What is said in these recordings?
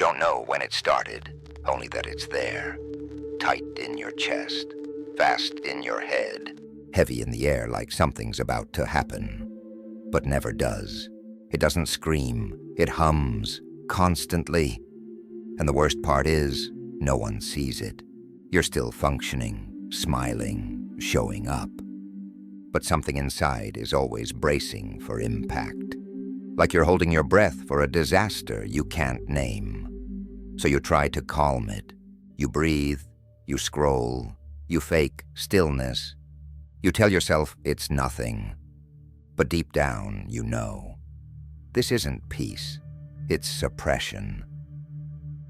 don't know when it started, only that it's there. Tight in your chest, fast in your head, heavy in the air like something's about to happen. But never does. It doesn't scream, it hums, constantly. And the worst part is, no one sees it. You're still functioning, smiling, showing up. But something inside is always bracing for impact. Like you're holding your breath for a disaster you can't name. So you try to calm it. You breathe, you scroll, you fake stillness. You tell yourself it's nothing. But deep down, you know. This isn't peace, it's suppression.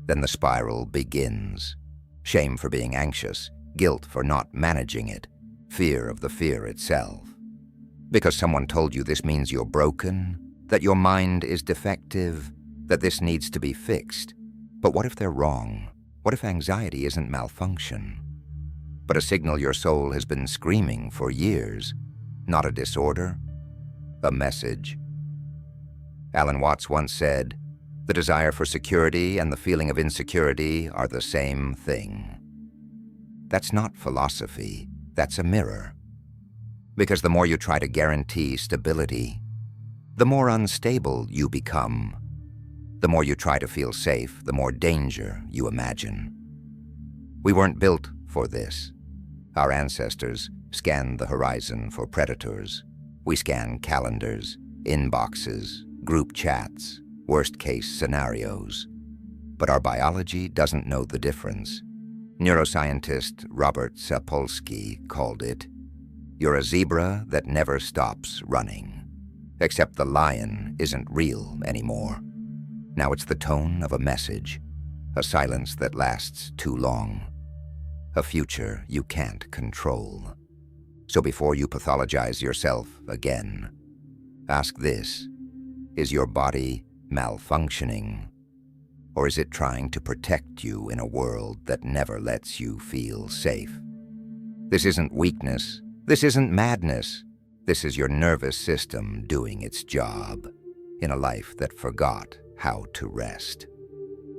Then the spiral begins. Shame for being anxious, guilt for not managing it, fear of the fear itself. Because someone told you this means you're broken, that your mind is defective, that this needs to be fixed. But what if they're wrong? What if anxiety isn't malfunction, but a signal your soul has been screaming for years? Not a disorder, a message. Alan Watts once said, "The desire for security and the feeling of insecurity are the same thing." That's not philosophy, that's a mirror. Because the more you try to guarantee stability, the more unstable you become. The more you try to feel safe, the more danger you imagine. We weren't built for this. Our ancestors scanned the horizon for predators. We scan calendars, inboxes, group chats, worst-case scenarios. But our biology doesn't know the difference. Neuroscientist Robert Sapolsky called it, "You're a zebra that never stops running." Except the lion isn't real anymore. Now it's the tone of a message, a silence that lasts too long, a future you can't control. So before you pathologize yourself again, ask this: is your body malfunctioning? Or is it trying to protect you in a world that never lets you feel safe? This isn't weakness. This isn't madness. This is your nervous system doing its job in a life that forgot how to rest.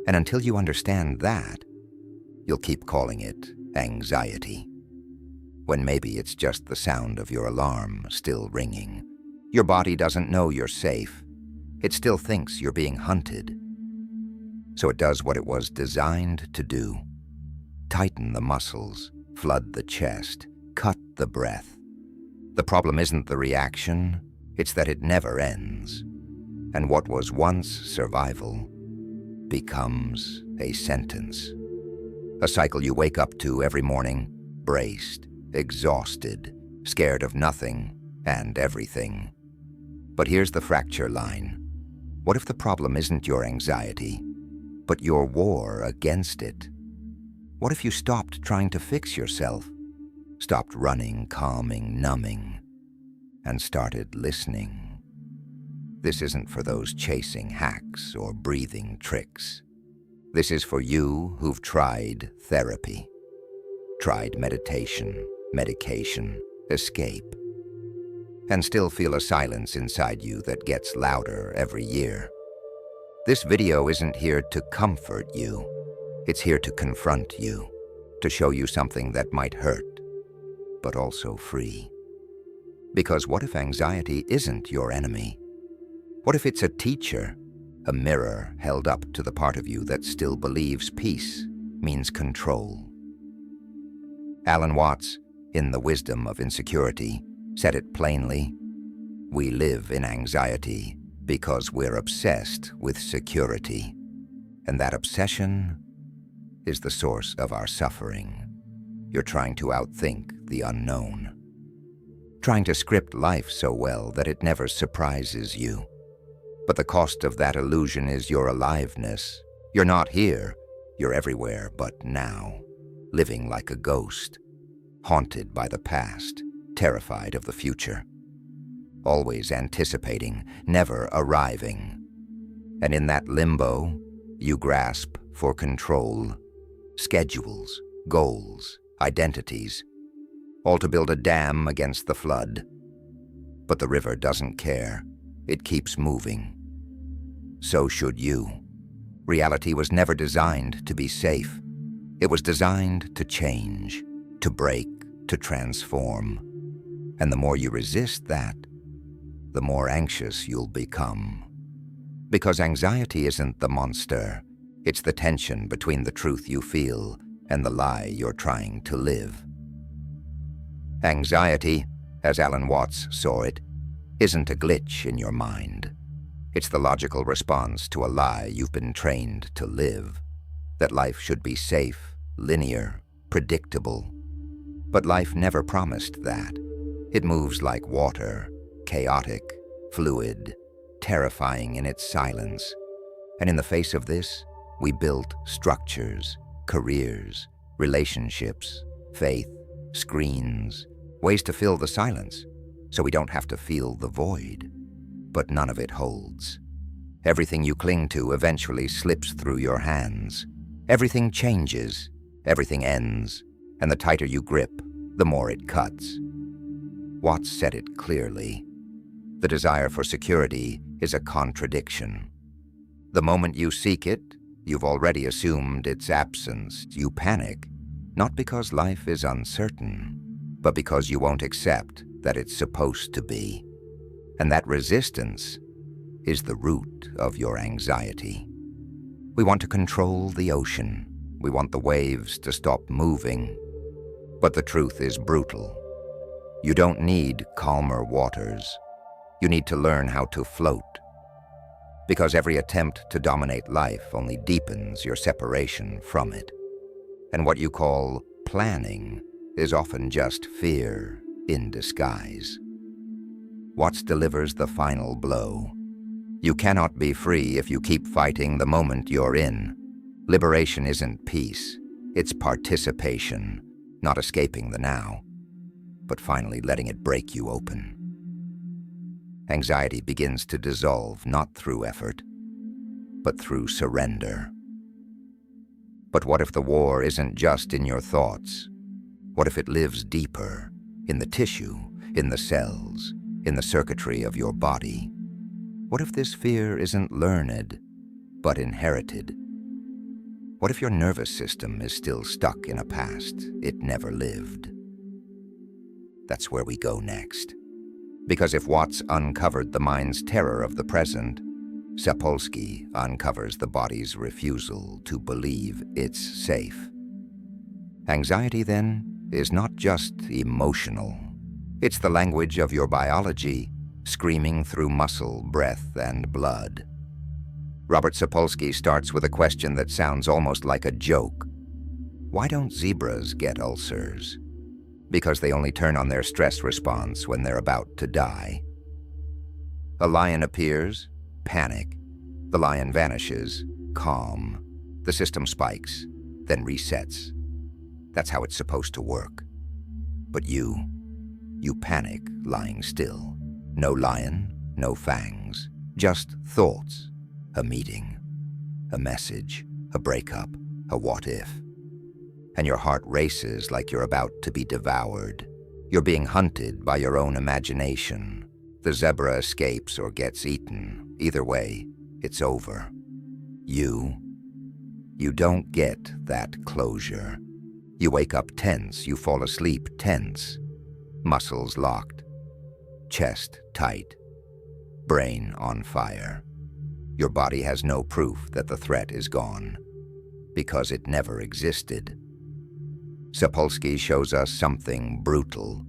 And until you understand that, you'll keep calling it anxiety, when maybe it's just the sound of your alarm still ringing. Your body doesn't know you're safe. It still thinks you're being hunted. So it does what it was designed to do: tighten the muscles, flood the chest, cut the breath. The problem isn't the reaction, it's that it never ends. And what was once survival becomes a sentence. A cycle you wake up to every morning, braced, exhausted, scared of nothing and everything. But here's the fracture line. What if the problem isn't your anxiety, but your war against it? What if you stopped trying to fix yourself, stopped running, calming, numbing, and started listening? This isn't for those chasing hacks or breathing tricks. This is for you who've tried therapy, tried meditation, medication, escape, and still feel a silence inside you that gets louder every year. This video isn't here to comfort you. It's here to confront you, to show you something that might hurt, but also free. Because what if anxiety isn't your enemy? What if it's a teacher, a mirror held up to the part of you that still believes peace means control? Alan Watts, in The Wisdom of Insecurity, said it plainly: we live in anxiety because we're obsessed with security. And that obsession is the source of our suffering. You're trying to outthink the unknown, trying to script life so well that it never surprises you. But the cost of that illusion is your aliveness. You're not here, you're everywhere but now, living like a ghost, haunted by the past, terrified of the future, always anticipating, never arriving. And in that limbo, you grasp for control, schedules, goals, identities, all to build a dam against the flood. But the river doesn't care. It keeps moving. So should you. Reality was never designed to be safe. It was designed to change, to break, to transform. And the more you resist that, the more anxious you'll become. Because anxiety isn't the monster, it's the tension between the truth you feel and the lie you're trying to live. Anxiety, as Alan Watts saw it, isn't a glitch in your mind. It's the logical response to a lie you've been trained to live, that life should be safe, linear, predictable. But life never promised that. It moves like water, chaotic, fluid, terrifying in its silence. And in the face of this, we built structures, careers, relationships, faith, screens, ways to fill the silence, so we don't have to feel the void. But none of it holds. Everything you cling to eventually slips through your hands. Everything changes, everything ends, and the tighter you grip, the more it cuts. Watts said it clearly. The desire for security is a contradiction. The moment you seek it, you've already assumed its absence. You panic, not because life is uncertain, but because you won't accept that it's supposed to be. And that resistance is the root of your anxiety. We want to control the ocean. We want the waves to stop moving. But the truth is brutal. You don't need calmer waters. You need to learn how to float. Because every attempt to dominate life only deepens your separation from it. And what you call planning is often just fear in disguise. Watts delivers the final blow. You cannot be free if you keep fighting the moment you're in. Liberation isn't peace, it's participation, not escaping the now, but finally letting it break you open. Anxiety begins to dissolve not through effort, but through surrender. But what if the war isn't just in your thoughts? What if it lives deeper, in the tissue, in the cells, in the circuitry of your body? What if this fear isn't learned, but inherited? What if your nervous system is still stuck in a past it never lived? That's where we go next. Because if Watts uncovered the mind's terror of the present, Sapolsky uncovers the body's refusal to believe it's safe. Anxiety, then, is not just emotional. It's the language of your biology, screaming through muscle, breath, and blood. Robert Sapolsky starts with a question that sounds almost like a joke. Why don't zebras get ulcers? Because they only turn on their stress response when they're about to die. A lion appears, panic. The lion vanishes, calm. The system spikes, then resets. That's how it's supposed to work. But you panic lying still. No lion, no fangs, just thoughts. A meeting, a message, a breakup, a what if. And your heart races like you're about to be devoured. You're being hunted by your own imagination. The zebra escapes or gets eaten. Either way, it's over. You don't get that closure. You wake up tense, you fall asleep tense. Muscles locked, chest tight, brain on fire. Your body has no proof that the threat is gone, because it never existed. Sapolsky shows us something brutal.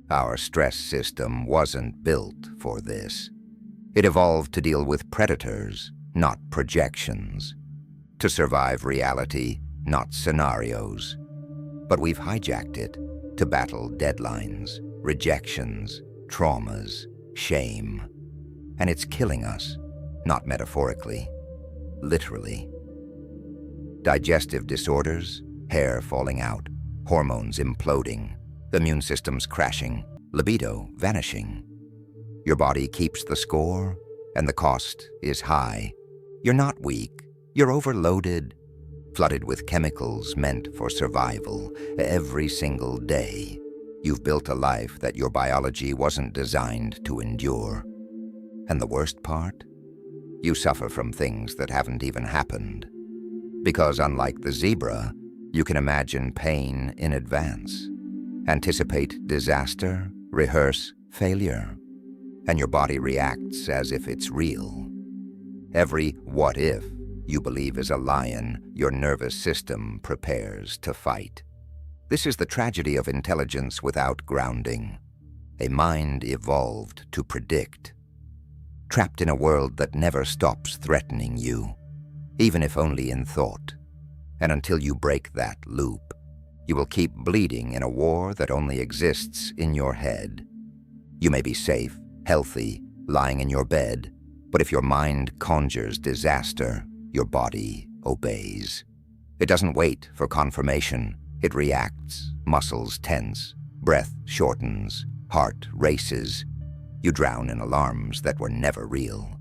Our stress system wasn't built for this. It evolved to deal with predators, not projections. To survive reality, not scenarios. But we've hijacked it to battle deadlines, rejections, traumas, shame. And it's killing us, not metaphorically, literally. Digestive disorders, hair falling out, hormones imploding, immune systems crashing, libido vanishing. Your body keeps the score, and the cost is high. You're not weak, you're overloaded, flooded with chemicals meant for survival every single day. You've built a life that your biology wasn't designed to endure. And the worst part? You suffer from things that haven't even happened. Because unlike the zebra, you can imagine pain in advance, anticipate disaster, rehearse failure, and your body reacts as if it's real. Every what if you believe is a lion, your nervous system prepares to fight. This is the tragedy of intelligence without grounding. A mind evolved to predict. Trapped in a world that never stops threatening you, even if only in thought. And until you break that loop, you will keep bleeding in a war that only exists in your head. You may be safe, healthy, lying in your bed, but if your mind conjures disaster, your body obeys. It doesn't wait for confirmation. It reacts, muscles tense, breath shortens, heart races. You drown in alarms that were never real.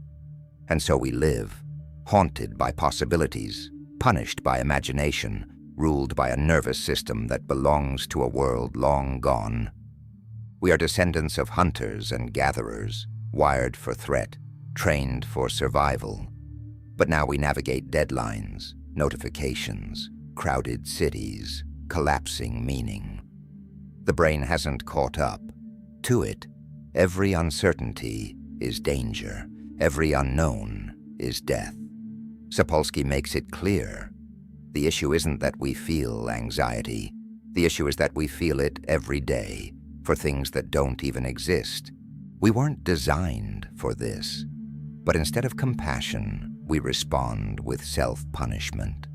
And so we live, haunted by possibilities, punished by imagination, ruled by a nervous system that belongs to a world long gone. We are descendants of hunters and gatherers, wired for threat, trained for survival. But now we navigate deadlines, notifications, crowded cities, collapsing meaning. The brain hasn't caught up. To it, every uncertainty is danger. Every unknown is death. Sapolsky makes it clear. The issue isn't that we feel anxiety. The issue is that we feel it every day for things that don't even exist. We weren't designed for this. But instead of compassion, we respond with self-punishment.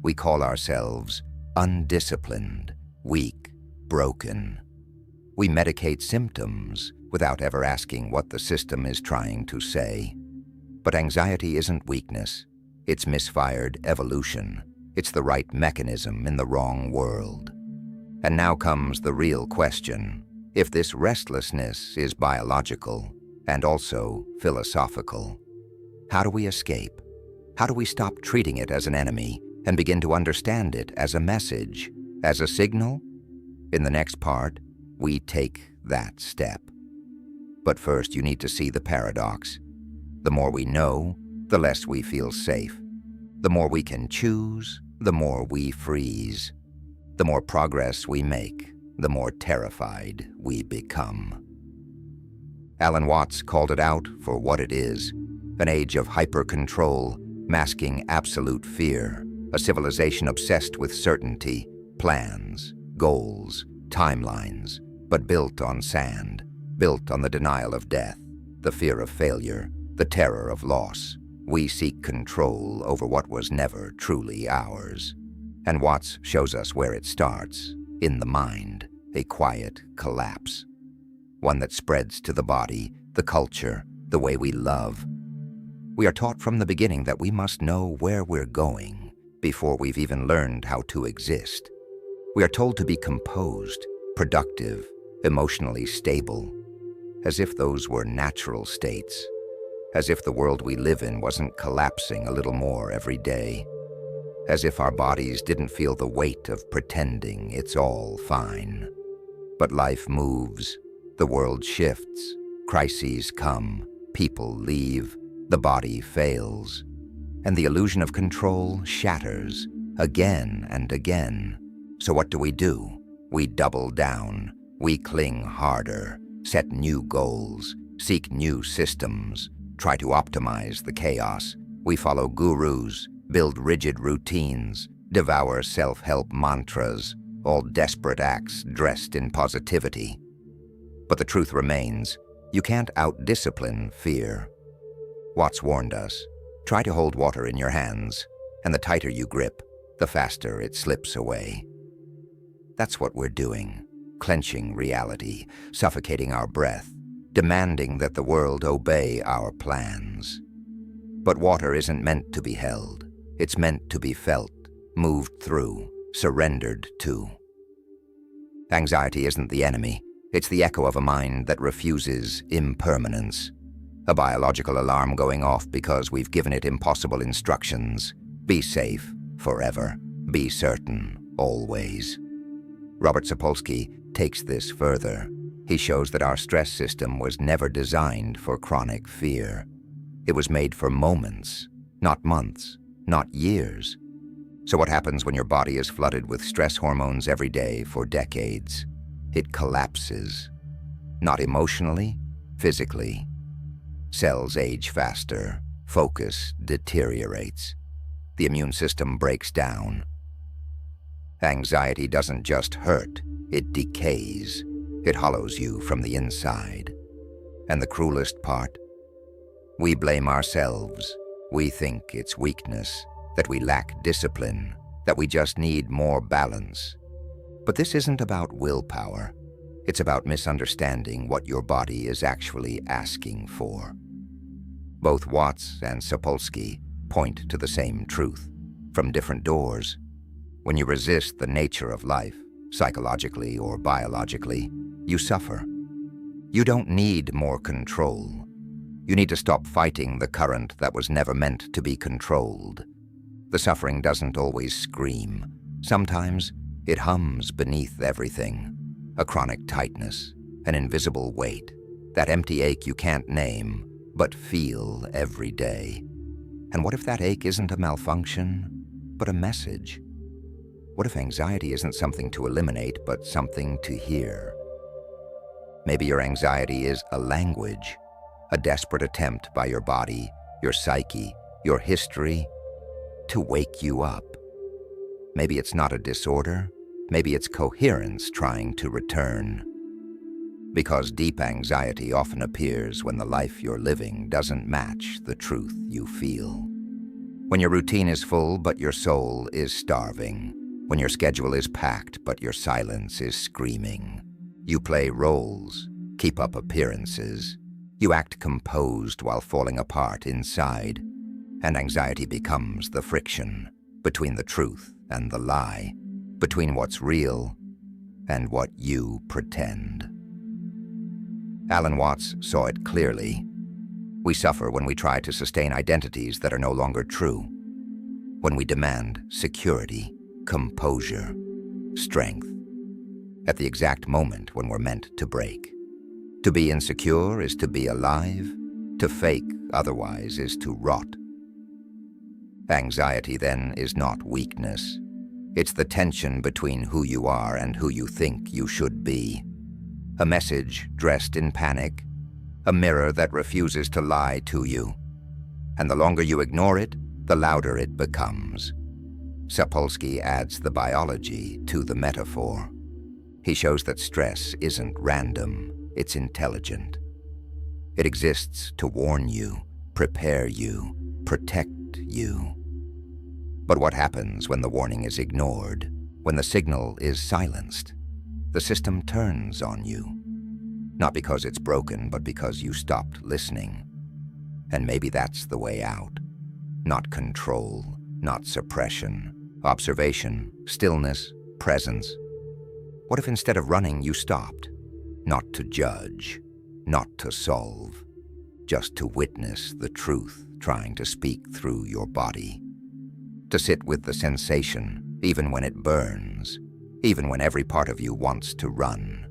We call ourselves undisciplined, weak, broken. We medicate symptoms without ever asking what the system is trying to say. But anxiety isn't weakness. It's misfired evolution. It's the right mechanism in the wrong world. And now comes the real question. If this restlessness is biological and also philosophical, how do we escape? How do we stop treating it as an enemy and begin to understand it as a message, as a signal? In the next part, we take that step. But first, you need to see the paradox. The more we know, the less we feel safe. The more we can choose, the more we freeze. The more progress we make, the more terrified we become. Alan Watts called it out for what it is, an age of hyper-control, masking absolute fear, a civilization obsessed with certainty, plans, goals, timelines, but built on sand, built on the denial of death, the fear of failure, the terror of loss. We seek control over what was never truly ours. And Watts shows us where it starts, in the mind, a quiet collapse. One that spreads to the body, the culture, the way we love. We are taught from the beginning that we must know where we're going before we've even learned how to exist. We are told to be composed, productive, emotionally stable, as if those were natural states, as if the world we live in wasn't collapsing a little more every day, as if our bodies didn't feel the weight of pretending it's all fine. But life moves, the world shifts, crises come, people leave, the body fails, and the illusion of control shatters again and again. So what do? We double down, we cling harder, set new goals, seek new systems, try to optimize the chaos. We follow gurus, build rigid routines, devour self-help mantras, all desperate acts dressed in positivity. But the truth remains, you can't out-discipline fear. Watts warned us, try to hold water in your hands, and the tighter you grip, the faster it slips away. That's what we're doing, clenching reality, suffocating our breath, demanding that the world obey our plans. But water isn't meant to be held. It's meant to be felt, moved through, surrendered to. Anxiety isn't the enemy. It's the echo of a mind that refuses impermanence. A biological alarm going off because we've given it impossible instructions. Be safe, forever. Be certain, always. Robert Sapolsky takes this further. He shows that our stress system was never designed for chronic fear. It was made for moments, not months, not years. So what happens when your body is flooded with stress hormones every day for decades? It collapses. Not emotionally, physically. Cells age faster, focus deteriorates. The immune system breaks down. Anxiety doesn't just hurt, it decays. It hollows you from the inside. And the cruelest part? We blame ourselves. We think it's weakness, that we lack discipline, that we just need more balance. But this isn't about willpower. It's about misunderstanding what your body is actually asking for. Both Watts and Sapolsky point to the same truth, from different doors. When you resist the nature of life, psychologically or biologically, you suffer. You don't need more control. You need to stop fighting the current that was never meant to be controlled. The suffering doesn't always scream. Sometimes it hums beneath everything. A chronic tightness, an invisible weight, that empty ache you can't name, but feel every day. And what if that ache isn't a malfunction, but a message? What if anxiety isn't something to eliminate, but something to hear? Maybe your anxiety is a language, a desperate attempt by your body, your psyche, your history, to wake you up. Maybe it's not a disorder, maybe it's coherence trying to return. Because deep anxiety often appears when the life you're living doesn't match the truth you feel. When your routine is full but your soul is starving. When your schedule is packed but your silence is screaming. You play roles, keep up appearances. You act composed while falling apart inside. And anxiety becomes the friction between the truth and the lie, between what's real and what you pretend. Alan Watts saw it clearly. We suffer when we try to sustain identities that are no longer true, when we demand security, composure, strength, at the exact moment when we're meant to break. To be insecure is to be alive. To fake otherwise is to rot. Anxiety, then, is not weakness. It's the tension between who you are and who you think you should be. A message dressed in panic, a mirror that refuses to lie to you. And the longer you ignore it, the louder it becomes. Sapolsky adds the biology to the metaphor. He shows that stress isn't random, it's intelligent. It exists to warn you, prepare you, protect you. But what happens when the warning is ignored, when the signal is silenced? The system turns on you. Not because it's broken, but because you stopped listening. And maybe that's the way out. Not control, not suppression. Observation, stillness, presence. What if instead of running, you stopped? Not to judge, not to solve, just to witness the truth trying to speak through your body. To sit with the sensation, even when it burns, even when every part of you wants to run.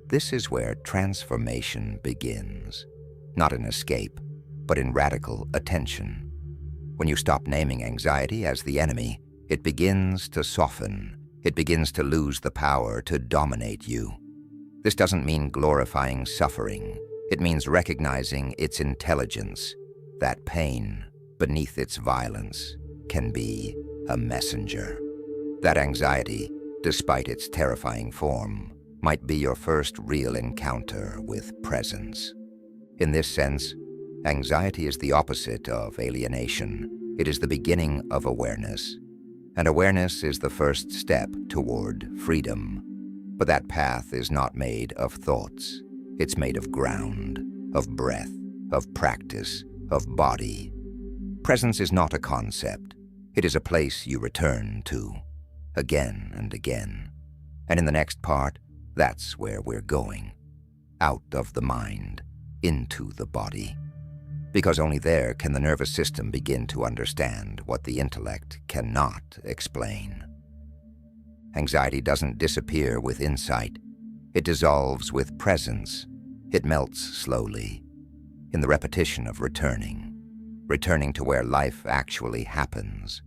This is where transformation begins. Not in escape, but in radical attention. When you stop naming anxiety as the enemy, it begins to soften. It begins to lose the power to dominate you. This doesn't mean glorifying suffering. It means recognizing its intelligence, that pain, beneath its violence, can be a messenger. That anxiety, despite its terrifying form, might be your first real encounter with presence. In this sense, anxiety is the opposite of alienation. It is the beginning of awareness. And awareness is the first step toward freedom. But that path is not made of thoughts. It's made of ground, of breath, of practice, of body. Presence is not a concept. It is a place you return to, again and again. And in the next part, that's where we're going. Out of the mind, into the body. Because only there can the nervous system begin to understand what the intellect cannot explain. Anxiety doesn't disappear with insight. It dissolves with presence. It melts slowly, in the repetition of returning. returning to where life actually happens.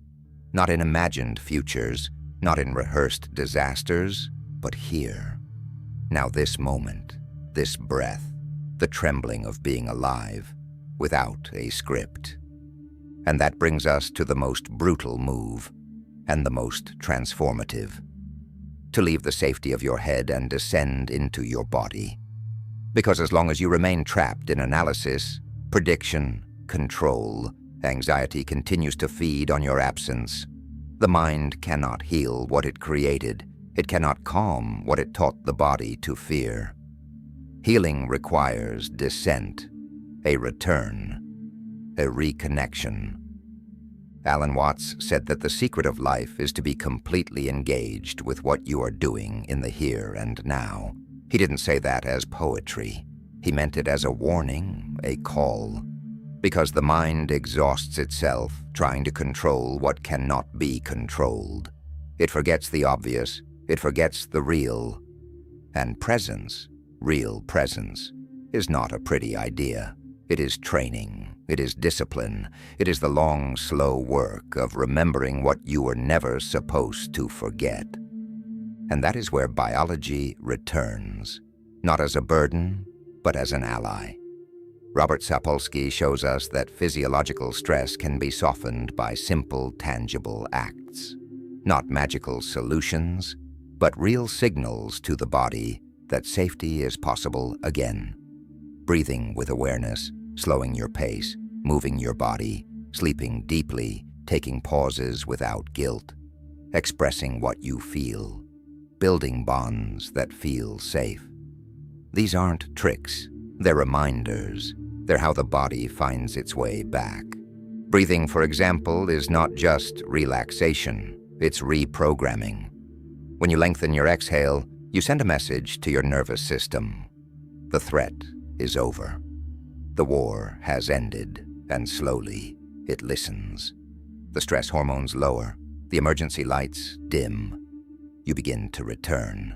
Not in imagined futures, not in rehearsed disasters, but here. Now this moment, this breath, the trembling of being alive, without a script. And that brings us to the most brutal move, and the most transformative. To leave the safety of your head and descend into your body. Because as long as you remain trapped in analysis, prediction, control, anxiety continues to feed on your absence. The mind cannot heal what it created. It cannot calm what it taught the body to fear. Healing requires descent, a return, a reconnection. Alan Watts said that the secret of life is to be completely engaged with what you are doing in the here and now. He didn't say that as poetry. He meant it as a warning, a call. Because the mind exhausts itself trying to control what cannot be controlled. It forgets the obvious, it forgets the real. And presence, real presence, is not a pretty idea. It is training, it is discipline, it is the long, slow work of remembering what you were never supposed to forget. And that is where biology returns, not as a burden, but as an ally. Robert Sapolsky shows us that physiological stress can be softened by simple, tangible acts. Not magical solutions, but real signals to the body that safety is possible again. Breathing with awareness, slowing your pace, moving your body, sleeping deeply, taking pauses without guilt, expressing what you feel, building bonds that feel safe. These aren't tricks, they're reminders. They're how the body finds its way back. Breathing, for example, is not just relaxation, it's reprogramming. When you lengthen your exhale, you send a message to your nervous system. The threat is over. The war has ended, and slowly it listens. The stress hormones lower, the emergency lights dim. You begin to return.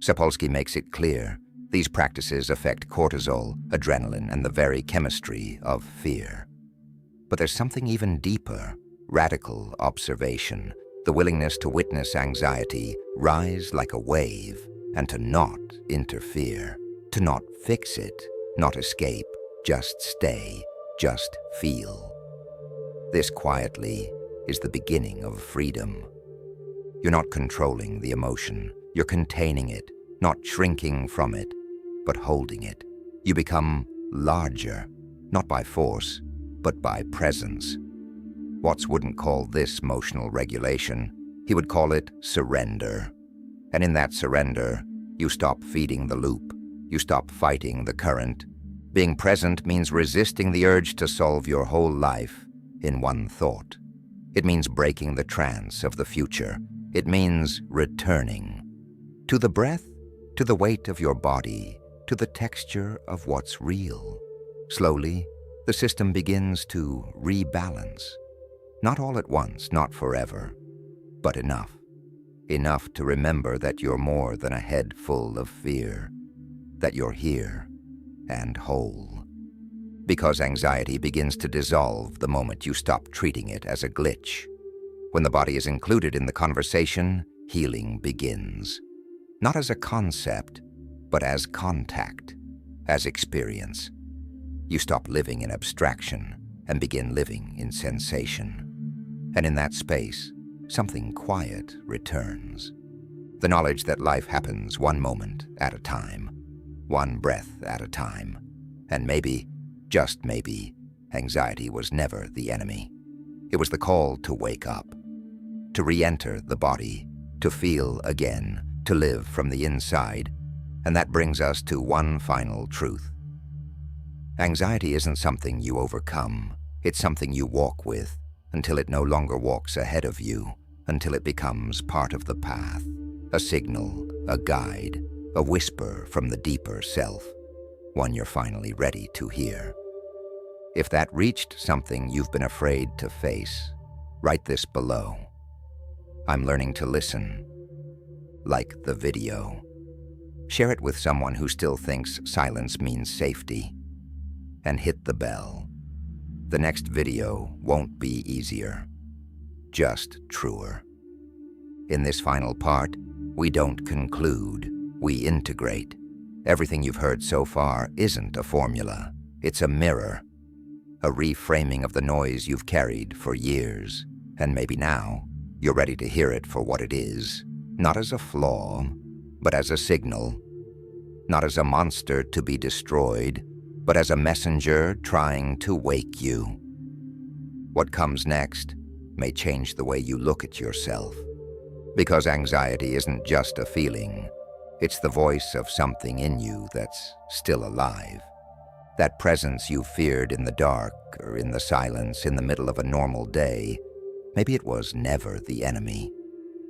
Sapolsky makes it clear, these practices affect cortisol, adrenaline, and the very chemistry of fear. But there's something even deeper, radical observation, the willingness to witness anxiety rise like a wave and to not interfere, to not fix it, not escape, just stay, just feel. This quietly is the beginning of freedom. You're not controlling the emotion, you're containing it, not shrinking from it, but holding it. You become larger, not by force, but by presence. Watts wouldn't call this emotional regulation, he would call it surrender. And in that surrender, you stop feeding the loop, you stop fighting the current. Being present means resisting the urge to solve your whole life in one thought. It means breaking the trance of the future. It means returning to the breath, to the weight of your body, to the texture of what's real. Slowly, the system begins to rebalance. Not all at once, not forever, but enough. Enough to remember that you're more than a head full of fear, that you're here and whole. Because anxiety begins to dissolve the moment you stop treating it as a glitch. When the body is included in the conversation, healing begins. Not as a concept, but as contact, as experience. You stop living in abstraction and begin living in sensation. And in that space, something quiet returns. The knowledge that life happens one moment at a time, one breath at a time. And maybe, just maybe, anxiety was never the enemy. It was the call to wake up, to re-enter the body, to feel again, to live from the inside. And that brings us to one final truth. Anxiety isn't something you overcome. It's something you walk with until it no longer walks ahead of you, until it becomes part of the path, a signal, a guide, a whisper from the deeper self, one you're finally ready to hear. If that reached something you've been afraid to face, write this below. I'm learning to listen. Like the video. Share it with someone who still thinks silence means safety. And hit the bell. The next video won't be easier, just truer. In this final part, we don't conclude, we integrate. Everything you've heard so far isn't a formula, it's a mirror, a reframing of the noise you've carried for years. And maybe now, you're ready to hear it for what it is, not as a flaw, but as a signal, not as a monster to be destroyed, but as a messenger trying to wake you. What comes next may change the way you look at yourself, because anxiety isn't just a feeling, it's the voice of something in you that's still alive. That presence you feared in the dark or in the silence in the middle of a normal day, maybe it was never the enemy.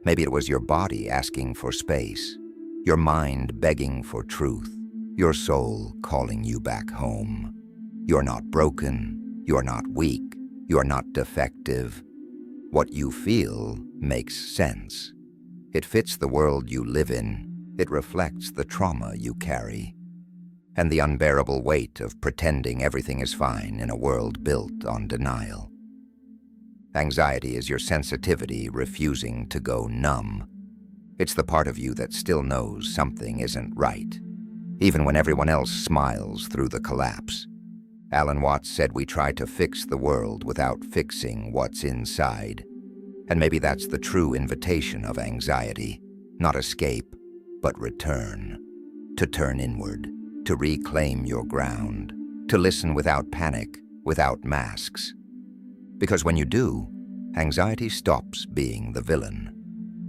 Maybe it was your body asking for space, your mind begging for truth, your soul calling you back home. You're not broken, you're not weak, you're not defective. What you feel makes sense. It fits the world you live in. It reflects the trauma you carry and the unbearable weight of pretending everything is fine in a world built on denial. Anxiety is your sensitivity refusing to go numb. It's the part of you that still knows something isn't right, even when everyone else smiles through the collapse. Alan Watts said we try to fix the world without fixing what's inside. And maybe that's the true invitation of anxiety, not escape, but return. To turn inward, to reclaim your ground, to listen without panic, without masks. Because when you do, anxiety stops being the villain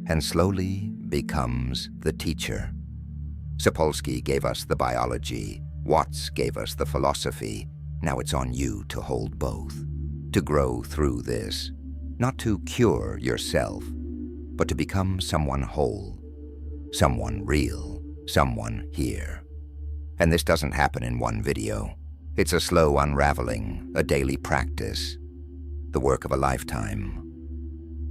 and slowly becomes the teacher. Sapolsky gave us the biology, Watts gave us the philosophy. Now it's on you to hold both, to grow through this, not to cure yourself, but to become someone whole, someone real, someone here. And this doesn't happen in one video. It's a slow unraveling, a daily practice, the work of a lifetime.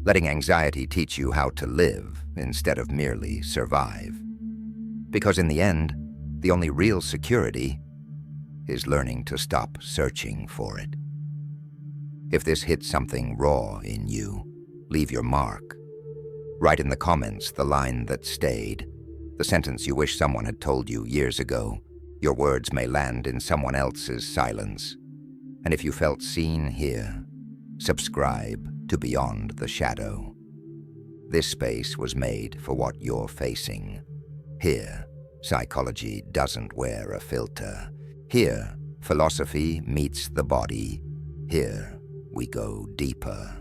Letting anxiety teach you how to live instead of merely survive. Because in the end, the only real security is learning to stop searching for it. If this hits something raw in you, leave your mark. Write in the comments the line that stayed, the sentence you wish someone had told you years ago. Your words may land in someone else's silence. And if you felt seen here, subscribe to Beyond the Shadow. This space was made for what you're facing. Here, psychology doesn't wear a filter. Here, philosophy meets the body. Here, we go deeper.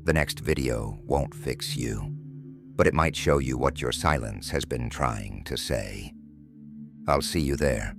The next video won't fix you, but it might show you what your silence has been trying to say. I'll see you there.